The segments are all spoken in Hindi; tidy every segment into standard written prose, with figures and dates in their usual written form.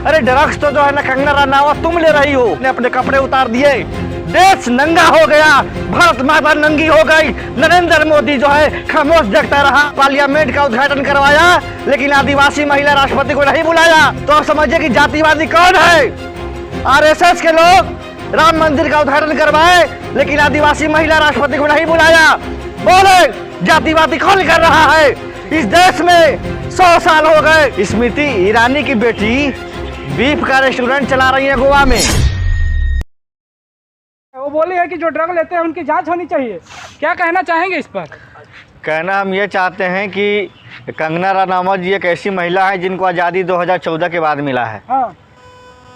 अरे ड्रग्स तो जो है ना कंगना रनावत तुम ले रही हो। ने अपने कपड़े उतार दिए, देश नंगा हो गया, भारत माता नंगी हो गई। नरेंद्र मोदी जो है खामोश जगता रहा। पार्लियामेंट का उद्घाटन करवाया लेकिन आदिवासी महिला राष्ट्रपति को नहीं बुलाया। तो आप समझिए कि जातिवादी कौन है। आरएसएस के लोग राम मंदिर का उद्घाटन करवाए लेकिन आदिवासी महिला राष्ट्रपति को नहीं बुलाया। बोले जातिवादी कौन कर रहा है। इस देश में 100 साल हो गए। स्मृति ईरानी की बेटी बीफ का रेस्टोरेंट चला रही है गोवा में। वो बोली है कि जो ड्रग लेते हैं उनकी जांच होनी चाहिए। क्या कहना चाहेंगे इस पर? कहना हम ये चाहते हैं कि कंगना रनावत जी एक ऐसी महिला है जिनको आज़ादी 2014 के बाद मिला है। हाँ।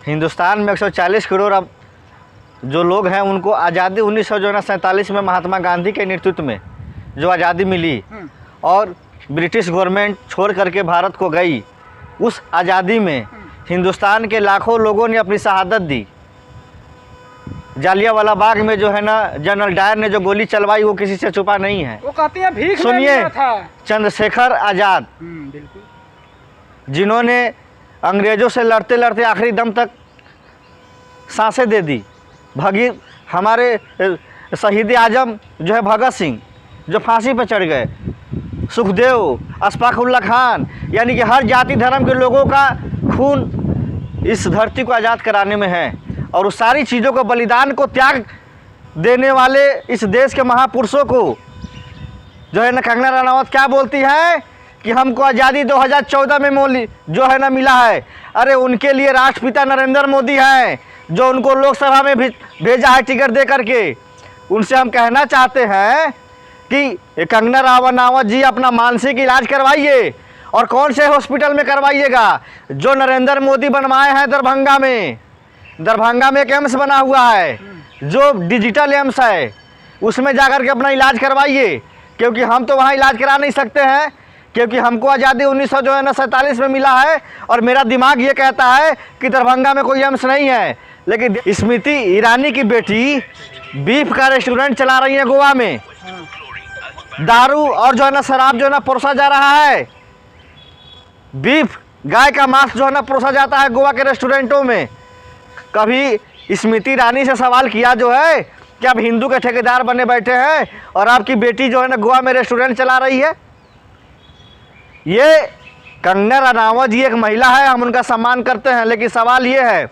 हिंदुस्तान में 140 करोड़ अब जो लोग हैं उनको आज़ादी 1947 में महात्मा गांधी के नेतृत्व में जो आज़ादी मिली और ब्रिटिश गवर्नमेंट छोड़ करके भारत को गई, उस आज़ादी में हिंदुस्तान के लाखों लोगों ने अपनी शहादत दी। जालियांवाला बाग में जो है ना जनरल डायर ने जो गोली चलवाई वो किसी से छुपा नहीं है। वो कहती है भीख सुनिए, था चंद्रशेखर आज़ाद बिल्कुल, जिन्होंने अंग्रेज़ों से लड़ते लड़ते आखिरी दम तक सांसें दे दी। हमारे शहीद आजम जो है भगत सिंह जो फांसी पर चढ़ गए, सुखदेव, अशफाकुल्ला खान, यानी कि हर जाति धर्म के लोगों का खून इस धरती को आज़ाद कराने में है। और उस सारी चीज़ों को बलिदान को त्याग देने वाले इस देश के महापुरुषों को जो है ना कंगना रनावत क्या बोलती है कि हमको आज़ादी 2014 में जो है ना मिला है। अरे उनके लिए राष्ट्रपिता नरेंद्र मोदी हैं जो उनको लोकसभा में भेजा है टिकट दे करके। उनसे हम कहना चाहते हैं कि कंगना रनावत जी अपना मानसिक इलाज करवाइए और कौन से हॉस्पिटल में करवाइएगा जो नरेंद्र मोदी बनवाए हैं। दरभंगा में एक एम्स बना हुआ है जो डिजिटल एम्स है, उसमें जाकर के अपना इलाज करवाइए। क्योंकि हम तो वहाँ इलाज करा नहीं सकते हैं क्योंकि हमको आज़ादी 1947 में मिला है और मेरा दिमाग ये कहता है कि दरभंगा में कोई एम्स नहीं है। लेकिन स्मृति ईरानी की बेटी बीफ का रेस्टोरेंट चला रही है गोवा में। दारू और जो है ना शराब जो है ना परोसा जा रहा है। बीफ गाय का मांस जो है ना परोसा जाता है गोवा के रेस्टोरेंटों में। कभी स्मृति ईरानी से सवाल किया जो है कि आप हिंदू के ठेकेदार बने बैठे हैं और आपकी बेटी जो है ना गोवा में रेस्टोरेंट चला रही है। ये कंगना रनावत जी एक महिला है, हम उनका सम्मान करते हैं, लेकिन सवाल ये है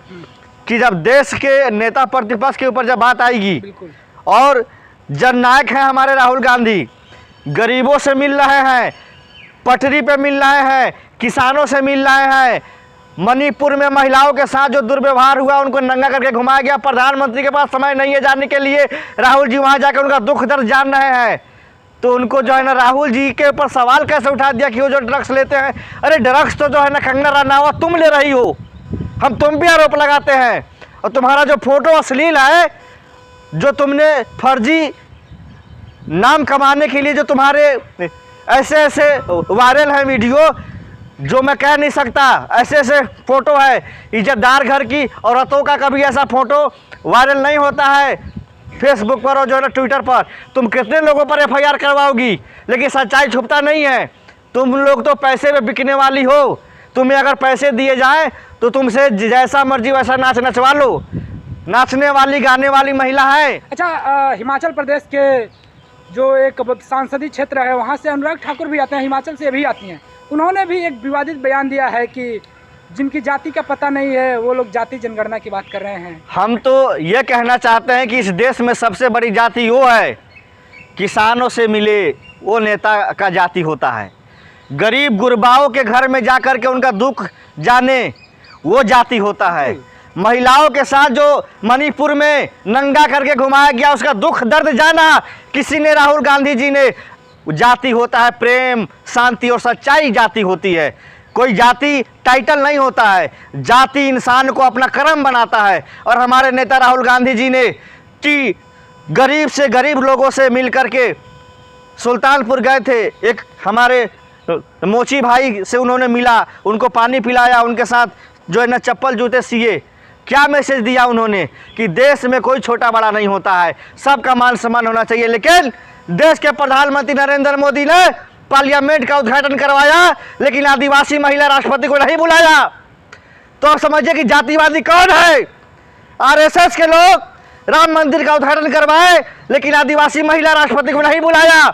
कि जब देश के नेता प्रतिपक्ष के ऊपर जब बात आएगी और जननायक हैं हमारे राहुल गांधी, गरीबों से मिल रहे हैं, पटरी पे मिल रहे हैं, किसानों से मिल रहे हैं, मणिपुर में महिलाओं के साथ जो दुर्व्यवहार हुआ उनको नंगा करके घुमाया गया, प्रधानमंत्री के पास समय नहीं है जानने के लिए, राहुल जी वहाँ जाकर उनका दुख दर्द जान रहे हैं। तो उनको जो है ना राहुल जी के ऊपर सवाल कैसे उठा दिया कि वो जो ड्रग्स लेते हैं। अरे ड्रग्स तो जो है ना कंगना रनावत तुम ले रही हो, हम तुम भी आरोप लगाते हैं। और तुम्हारा जो फोटो अश्लील है, जो तुमने फर्जी नाम कमाने के लिए जो तुम्हारे ऐसे ऐसे वायरल है वीडियो जो मैं कह नहीं सकता, ऐसे ऐसे फ़ोटो है। इज्जतदार घर की औरतों का कभी ऐसा फ़ोटो वायरल नहीं होता है फेसबुक पर और जो है ना ट्विटर पर। तुम कितने लोगों पर एफआईआर करवाओगी, लेकिन सच्चाई छुपता नहीं है। तुम लोग तो पैसे में बिकने वाली हो। तुम्हें अगर पैसे दिए जाएं तो तुमसे जैसा मर्जी वैसा नचवा लो। नाचने वाली गाने वाली महिला है। अच्छा, हिमाचल प्रदेश के जो एक सांसदीय क्षेत्र है वहाँ से अनुराग ठाकुर भी आते हैं, हिमाचल से भी आती हैं। उन्होंने भी एक विवादित बयान दिया है कि जिनकी जाति का पता नहीं है वो लोग जाति जनगणना की बात कर रहे हैं। हम तो ये कहना चाहते हैं कि इस देश में सबसे बड़ी जाति वो है, किसानों से मिले वो नेता का जाति होता है। गरीब गुरबाओं के घर में जाकर के उनका दुख जाने वो जाति होता है। महिलाओं के साथ जो मणिपुर में नंगा करके घुमाया गया उसका दुख दर्द जाना किसी ने, राहुल गांधी जी ने। जाति होता है प्रेम, शांति और सच्चाई जाति होती है। कोई जाति टाइटल नहीं होता है। जाति इंसान को अपना कर्म बनाता है। और हमारे नेता राहुल गांधी जी ने गरीब से गरीब लोगों से मिल करके सुल्तानपुर गए थे। एक हमारे मोची भाई से उन्होंने मिला, उनको पानी पिलाया, उनके साथ जो है ना चप्पल जूते सिए। क्या मैसेज दिया उन्होंने कि देश में कोई छोटा बड़ा नहीं होता है, सबका मान सम्मान होना चाहिए। लेकिन देश के प्रधानमंत्री नरेंद्र मोदी ने पार्लियामेंट का उद्घाटन करवाया लेकिन आदिवासी महिला राष्ट्रपति को नहीं बुलाया। तो आप समझिए कि जातिवादी कौन है। आरएसएस के लोग राम मंदिर का उद्घाटन करवाए, लेकिन आदिवासी महिला राष्ट्रपति को नहीं बुलाया।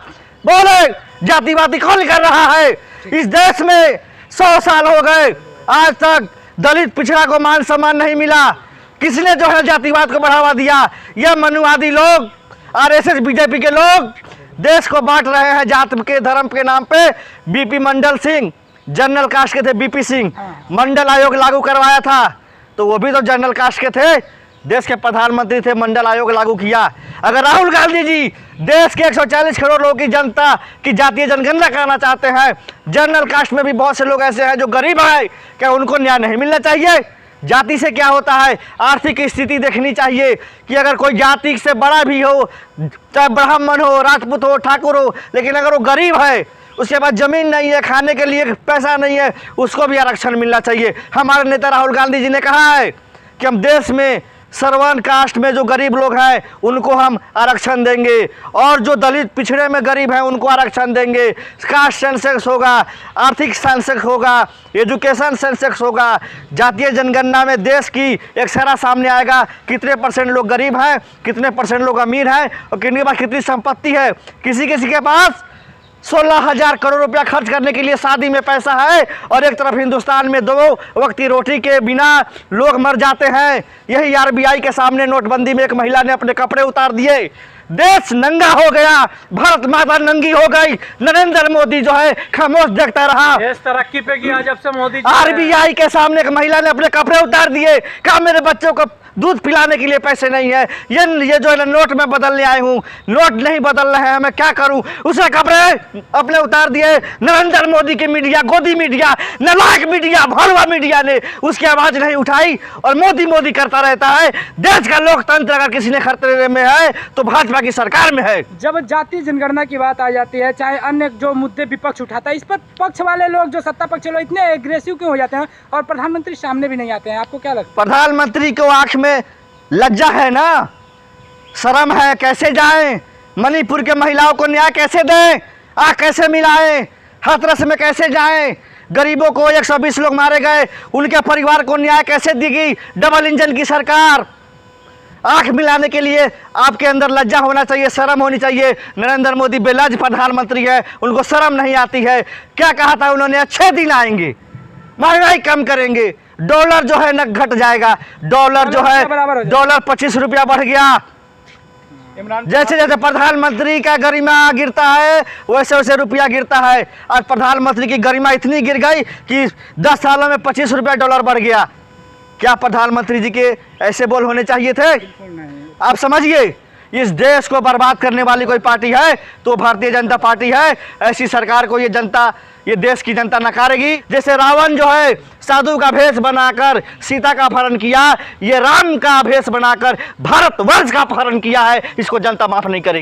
बोले जातिवादी कौन कर रहा है। इस देश में 100 साल हो गए, आज तक दलित पिछड़ा को मान सम्मान नहीं मिला। किसने जो है जातिवाद को बढ़ावा दिया? यह मनुवादी लोग, आरएसएस बीजेपी के लोग देश को बांट रहे हैं जात के धर्म के नाम पे। बीपी मंडल सिंह जनरल कास्ट के थे, बीपी सिंह मंडल आयोग लागू करवाया था, तो वो भी तो जनरल कास्ट के थे, देश के प्रधानमंत्री थे, मंडल आयोग लागू किया। अगर राहुल गांधी जी देश के 140 करोड़ लोगों की जनता की जातीय जनगणना कराना चाहते हैं, जनरल कास्ट में भी बहुत से लोग ऐसे हैं जो गरीब हैं, क्या उनको न्याय नहीं मिलना चाहिए? जाति से क्या होता है? आर्थिक स्थिति देखनी चाहिए कि अगर कोई जाति से बड़ा भी हो, चाहे ब्राह्मण हो, राजपूत हो, ठाकुर हो, लेकिन अगर वो गरीब है, उसके पास जमीन नहीं है, खाने के लिए पैसा नहीं है, उसको भी आरक्षण मिलना चाहिए। हमारे नेता राहुल गांधी जी ने कहा है कि हम देश में सर्वन कास्ट में जो गरीब लोग हैं उनको हम आरक्षण देंगे, और जो दलित पिछड़े में गरीब हैं उनको आरक्षण देंगे। कास्ट सेंसेक्स होगा, आर्थिक सेंसेक्स होगा, एजुकेशन सेंसेक्स होगा। जातीय जनगणना में देश की एक सारा सामने आएगा, कितने % लोग गरीब हैं, कितने % लोग अमीर हैं, और कितने के पास कितनी संपत्ति है। किसी किसी के पास 16,000 करोड़ रुपया खर्च करने के लिए शादी में पैसा है, और एक तरफ हिंदुस्तान में 2 वक्त की रोटी के बिना लोग मर जाते हैं। यही आरबीआई के सामने नोटबंदी में एक महिला ने अपने कपड़े उतार दिए। देश नंगा हो गया, भारत माता नंगी हो गई। नरेंद्र मोदी जो है खामोश देखता रहा। देश तरक्की पे गया जब से मोदी आरबीआई के सामने एक महिला ने अपने कपड़े उतार दिए। कहा मेरे बच्चों को दूध पिलाने के लिए पैसे नहीं है, ये जो है ना नोट में बदलने आए हूँ, नोट नहीं बदल रहे हैं, मैं क्या करूँ? उसने कपड़े अपने उतार दिए। नरेंद्र मोदी की मीडिया, गोदी मीडिया, नालायक मीडिया, भड़वा मीडिया ने उसकी आवाज़ नहीं उठाई, और मोदी मोदी करता रहता है। देश का लोकतंत्र अगर किसी ने खतरे में है तो भाजपा की सरकार में है। जब जाति जनगणना की बात आ जाती है, चाहे अन्य जो मुद्दे विपक्ष उठाता है, इस पर पक्ष वाले लोग, जो सत्ता पक्ष लोग, इतने एग्रेसिव क्यों हो जाते हैं और प्रधानमंत्री सामने भी नहीं आते हैं? आपको क्या लगता है? प्रधानमंत्री को आंख में लज्जा है ना, शर्म है, कैसे जाएं? मणिपुर के महिलाओं को न्याय कैसे दें? आंख कैसे मिलाएं? हाथरस में कैसे जाएं? गरीबों को 120 लोग मारे गए, उनके परिवार को न्याय कैसे देगी डबल इंजन की सरकार? आंख मिलाने के लिए आपके अंदर लज्जा होना चाहिए, शर्म होनी चाहिए। नरेंद्र मोदी बेलज प्रधानमंत्री है, उनको शर्म नहीं आती है। क्या कहा था उन्होंने? अच्छे दिन आएंगे, महंगाई कम करेंगे, डॉलर जो है न घट जाएगा। डॉलर जो है, डॉलर 25 रुपया बढ़ गया। जैसे जैसे प्रधानमंत्री का गरिमा गिरता है वैसे वैसे रुपया गिरता है। आज प्रधानमंत्री की गरिमा इतनी गिर गई कि 10 सालों में 25 रुपया डॉलर बढ़ गया। क्या प्रधानमंत्री जी के ऐसे बोल होने चाहिए थे? आप समझिए, इस देश को बर्बाद करने वाली कोई पार्टी है तो भारतीय जनता पार्टी है। ऐसी सरकार को ये जनता, ये देश की जनता नकारेगी। जैसे रावण जो है साधु का भेष बनाकर सीता का अपहरण किया, ये राम का भेष बनाकर भारतवर्ष का अपहरण किया है, इसको जनता माफ नहीं करेगी।